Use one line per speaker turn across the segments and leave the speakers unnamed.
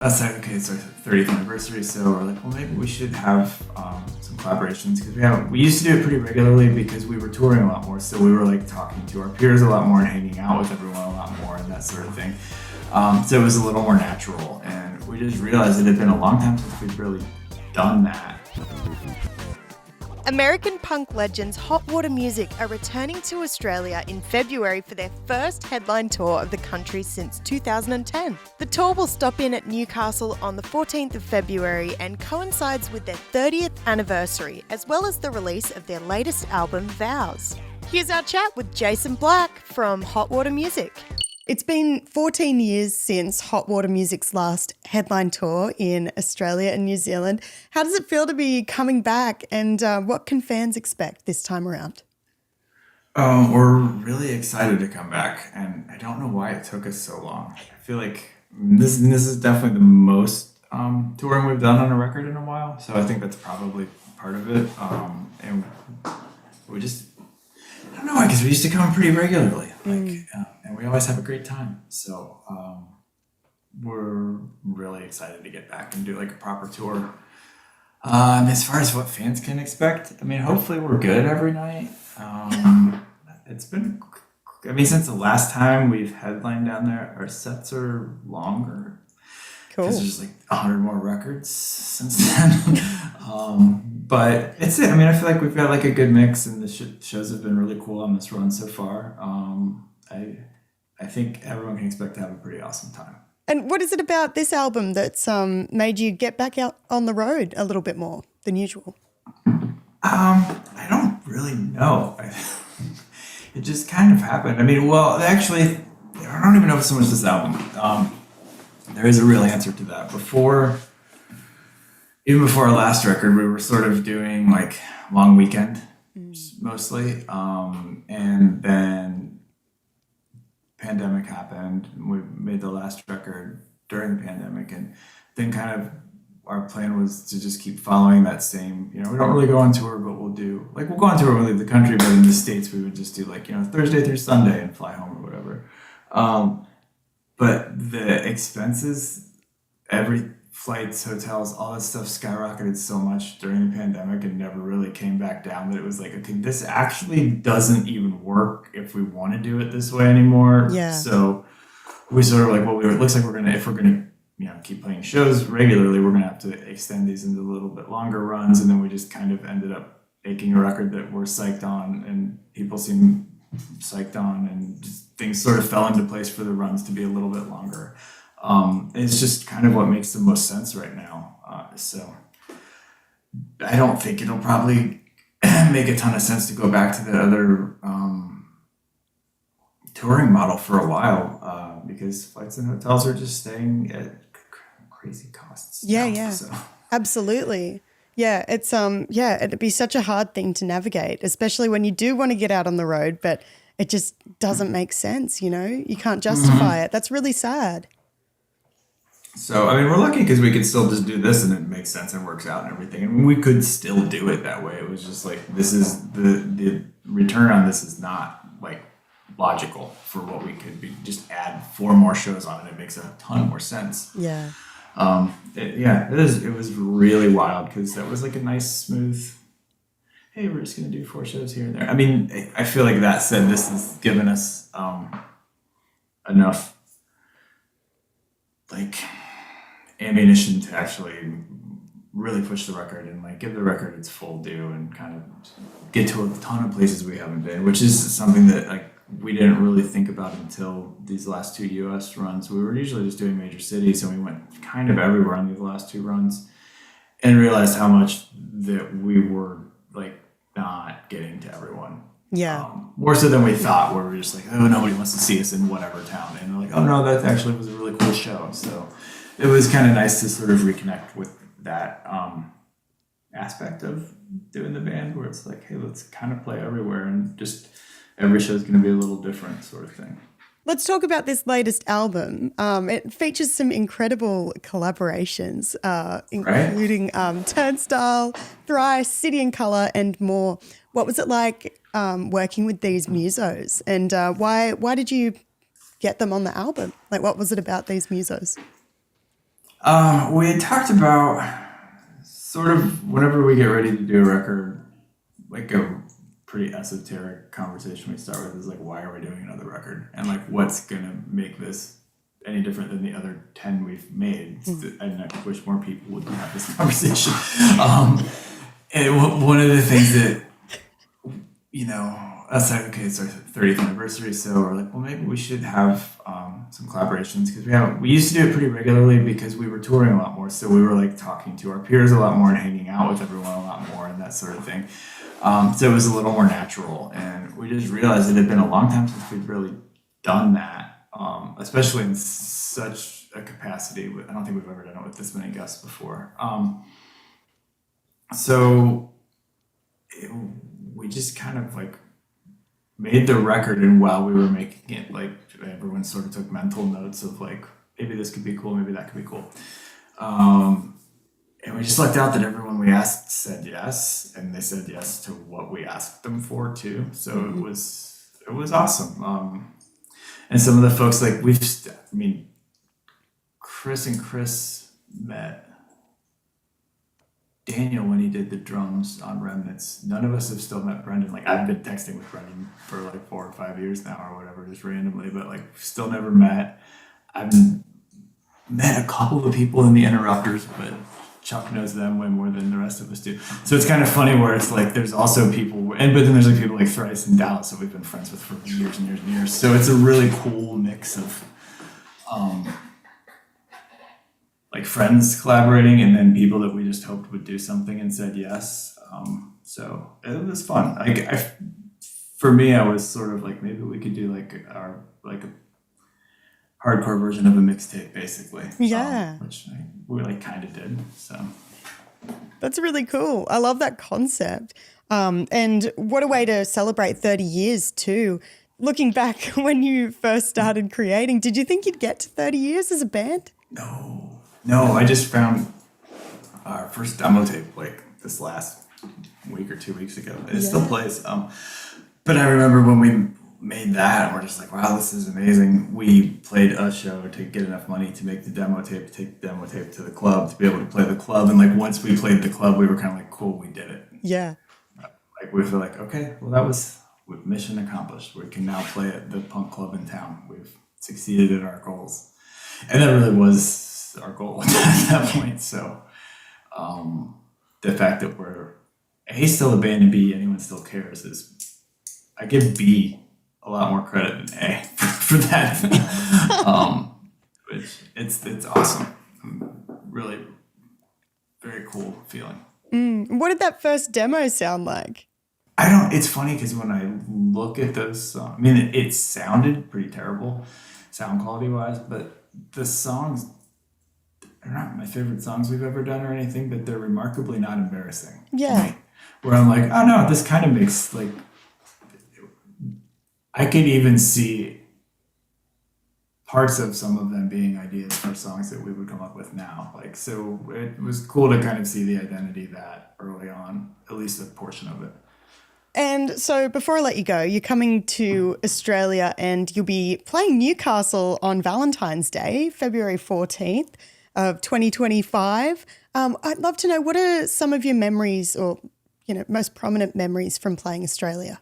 That's like, okay, it's our 30th anniversary, so we're like, well, maybe we should have some collaborations because we used to do it pretty regularly because we were touring a lot more, so we were like talking to our peers a lot more and hanging out with everyone a lot more and that sort of thing. So it was a little more natural, and we just realized it had been a long time since we'd really done that.
American punk legends Hot Water Music are returning to Australia in February for their first headline tour of the country since 2010. The tour will stop in at Newcastle on the 14th of February and coincides with their 30th anniversary, as well as the release of their latest album, VOWS. Here's our chat with Jason Black from Hot Water Music. It's been 14 years since Hot Water Music's last headline tour in Australia and New Zealand. How does it feel to be coming back, and what can fans expect this time around?
We're really excited to come back, and I don't know why it took us so long. I feel like this is definitely the most touring we've done on a record in a while, so I think that's probably part of it. And we just, I don't know, because we used to come pretty regularly, and we always have a great time. So we're really excited to get back and do like a proper tour. As far as what fans can expect, I mean, hopefully we're good every night. It's been, I mean, since the last time we've headlined down there, our sets are longer.
Cool.
Because there's like 100 more records since then. But it's it. I mean, I feel like we've got like a good mix, and the shows have been really cool on this run so far. I think everyone can expect to have a pretty awesome time.
And what is it about this album that's made you get back out on the road a little bit more than usual?
I don't really know. It just kind of happened. I mean, well, actually, I don't even know if so much this album. There is a real answer to that. Even before our last record, we were sort of doing like long weekend mostly. And then pandemic happened. We made the last record during the pandemic, and then kind of our plan was to just keep following that same, we don't really go on tour, but we'll go on tour when we leave the country, but in the States we would just do like, Thursday through Sunday and fly home or whatever. But the expenses, every flights, hotels, all that stuff skyrocketed so much during the pandemic and never really came back down that it was like, okay, this actually doesn't even work if we want to do it this way anymore.
Yeah.
So we sort of like, well, it looks like if we're gonna keep playing shows regularly, we're gonna have to extend these into a little bit longer runs. And then we just kind of ended up making a record that we're psyched on and people seem psyched on, and just things sort of fell into place for the runs to be a little bit longer. It's just kind of what makes the most sense right now. So I don't think it'll probably make a ton of sense to go back to the other touring model for a while, because flights and hotels are just staying at crazy costs.
Yeah. So. Absolutely. Yeah, it's it'd be such a hard thing to navigate, especially when you do want to get out on the road, but it just doesn't make sense, You can't justify it. That's really sad.
So, I mean, we're lucky because we could still just do this and it makes sense and works out and everything. I mean, we could still do it that way. It was just like, this is the return on this is not like logical for what we could be. Just add 4 more shows on it. It makes a ton more sense.
Yeah.
It was really wild because that was like a nice, smooth, hey, we're just going to do 4 shows here and there. I mean, I feel like that said, this has given us enough like ammunition to actually really push the record and like give the record its full due and kind of get to a ton of places we haven't been, which is something that like we didn't really think about until these last 2 US runs. We were usually just doing major cities, and we went kind of everywhere on these last 2 runs and realized how much that we were like not getting to everyone.
Yeah.
More so than we thought, where we were just like, oh, nobody wants to see us in whatever town. And they're like, oh no, that actually was a really cool show. So it was kind of nice to sort of reconnect with that aspect of doing the band, where it's like, hey, let's kind of play everywhere, and just every show is going to be a little different sort of thing.
Let's talk about this latest album. It features some incredible collaborations, including Turnstile, Thrice, City and Colour, and more. What was it like working with these musos, and why did you get them on the album? Like, what was it about these musos?
We had talked about sort of whenever we get ready to do a record, like a pretty esoteric conversation we start with is like, why are we doing another record? And like, what's gonna make this any different than the other 10 we've made? And I wish more people would have this conversation. And one of the things that, that's like, okay, it's our 30th anniversary, so we're like, well, maybe we should have some collaborations because we used to do it pretty regularly because we were touring a lot more, so we were like talking to our peers a lot more and hanging out with everyone a lot more and that sort of thing. So it was a little more natural, and we just realized it had been a long time since we'd really done that, especially in such a capacity. I don't think we've ever done it with this many guests before. So we just kind of like made the record, and while we were making it, like everyone sort of took mental notes of like, maybe this could be cool, maybe that could be cool. And we just lucked out that everyone we asked said yes, and they said yes to what we asked them for too. So it was awesome. And some of the folks like Chris met Daniel when he did the drums on Remnants. None of us have still met Brendan. Like I've been texting with Brendan for like 4 or 5 years now or whatever, just randomly, but like still never met. I've met a couple of people in the Interrupters, but Chuck knows them way more than the rest of us do. So it's kind of funny where it's like there's also people, but then there's like people like Thrice and Dallas that we've been friends with for years and years and years. So it's a really cool mix of like friends collaborating and then people that we just hoped would do something and said yes. So it was fun. For me, I was sort of like, maybe we could do like a hardcore version of a mixtape, basically.
Yeah.
Which we like kind of did. So
that's really cool. I love that concept. And what a way to celebrate 30 years too. Looking back when you first started creating, did you think you'd get to 30 years as a band?
No, I just found our first demo tape like this last week or 2 weeks ago. It still plays. But I remember when we made that, and we're just like, wow, this is amazing. We played a show to get enough money to make the demo tape, to take the demo tape to the club, to be able to play the club. And like once we played the club, we were kind of like, cool, we did it.
Yeah.
Like we feel like, okay, well that was mission accomplished. We can now play at the punk club in town. We've succeeded in our goals. And that really was our goal at that point. So the fact that we're A, still a band, and B, anyone still cares is, I give B a lot more credit than A for that. Which it's awesome. Really very cool feeling.
What did that first demo sound like?
It's funny because when I look at those songs, I mean, it sounded pretty terrible sound quality wise, but the songs, they're not my favorite songs we've ever done or anything, but they're remarkably not embarrassing.
Yeah.
To me, where I'm like, oh no, this kind of makes like, I could even see parts of some of them being ideas for songs that we would come up with now. Like, so it was cool to kind of see the identity that early on, at least a portion of it.
And so before I let you go, you're coming to Australia and you'll be playing Newcastle on Valentine's Day, February 14th of 2025. I'd love to know, what are some of your memories or, most prominent memories from playing Australia?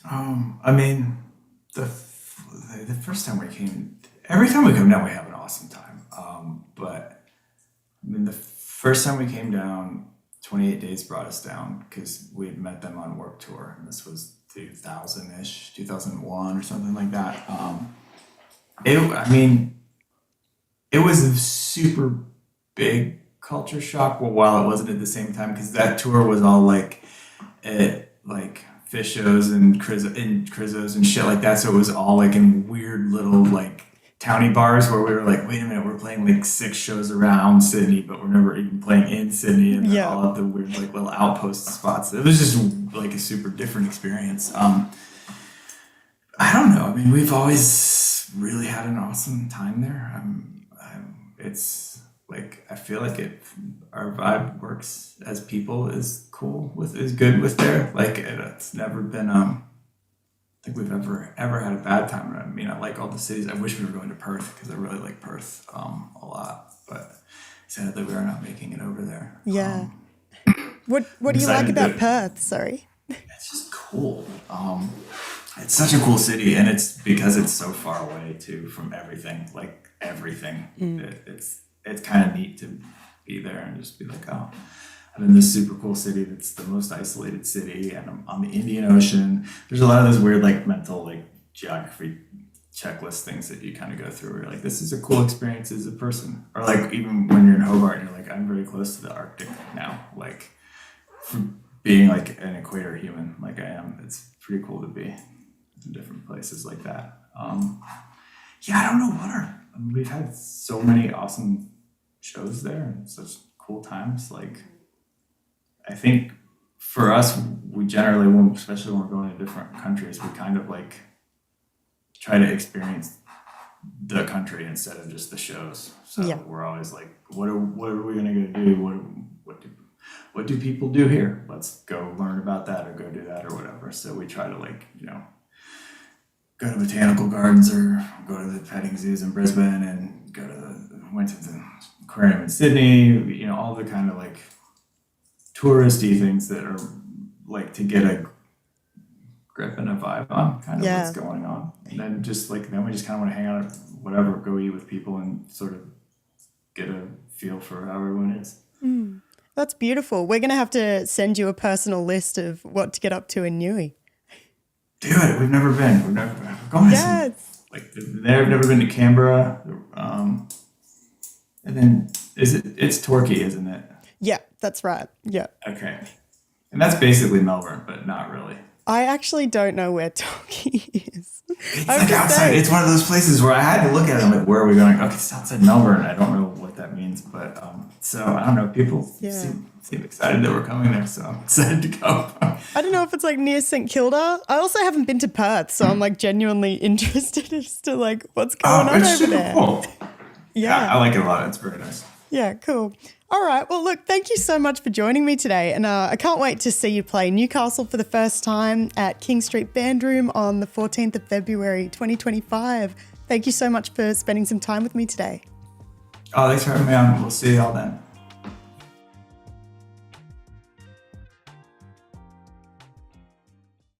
I mean, the first time we came, every time we come down, we have an awesome time. But I mean, the first time we came down, 28 Days brought us down because we had met them on Warped Tour, and this was 2000-ish, 2001 or something like that. It was a super big culture shock, while it wasn't at the same time, because that tour was all like fish shows and Crizzos and shit like that. So it was all like in weird little like towny bars where we were like, wait a minute, we're playing like 6 shows around Sydney, but we're never even playing in Sydney, and they're all at the weird like little outpost spots. It was just like a super different experience. I don't know. I mean, we've always really had an awesome time there. It's like, I feel like our vibe works as people is good with there. Like it's never been, I think we've ever had a bad time. I mean, I like all the cities. I wish we were going to Perth because I really like Perth a lot. sadly we are not making it over there.
Yeah. What do you like
Excited
about
to-
Perth? Sorry.
It's just cool. It's such a cool city, and it's because it's so far away too from everything. Like everything, it's kind of neat to be there and just be like, oh, I'm in this super cool city that's the most isolated city, and I'm on the Indian Ocean. There's a lot of those weird like mental like geography checklist things that you kind of go through. Where you're like, this is a cool experience as a person, or like even when you're in Hobart, you're like, I'm very close to the Arctic now. Like from being like an equator human, like I am, it's pretty cool to be in different places like that. Yeah, I don't know we've had so many awesome shows there and such cool times. Like, I think for us, we generally, especially when we're going to different countries, we kind of like try to experience the country instead of just the shows. So
Yeah.
we're always like, what are we gonna go do? What do people do here? Let's go learn about that or go do that or whatever. So we try to like, go to botanical gardens or go to the petting zoos in Brisbane and went to the aquarium in Sydney, all the kind of like touristy things that are like to get a grip and a vibe on kind of what's going on. And then then we just kind of want to hang out at whatever, go eat with people and sort of get a feel for how everyone is.
That's beautiful. We're going to have to send you a personal list of what to get up to in Newey.
Do it. We've never been. We're going to they've never been to Canberra. And then it's Torquay, isn't it?
Yeah, that's right. Yeah.
Okay. And that's basically Melbourne, but not really.
I actually don't know where Torquay is.
It's like outside. It's one of those places where I had to look at it. I'm like, where are we going? Okay, it's outside Melbourne. I don't know what that means, but so I don't know. People seem excited that we're coming there, so I'm excited to go.
I don't know if it's like near St Kilda. I also haven't been to Perth, so I'm like genuinely interested as to like what's going on
it's
over
super
there.
cool.
Yeah.
I like it a lot. It's very nice.
Yeah, cool. All right. Well, look, thank you so much for joining me today. And I can't wait to see you play Newcastle for the first time at King Street Band Room on the 14th of February, 2025. Thank you so much for spending some time with me today.
Oh, thanks for having me on. We'll see y'all then.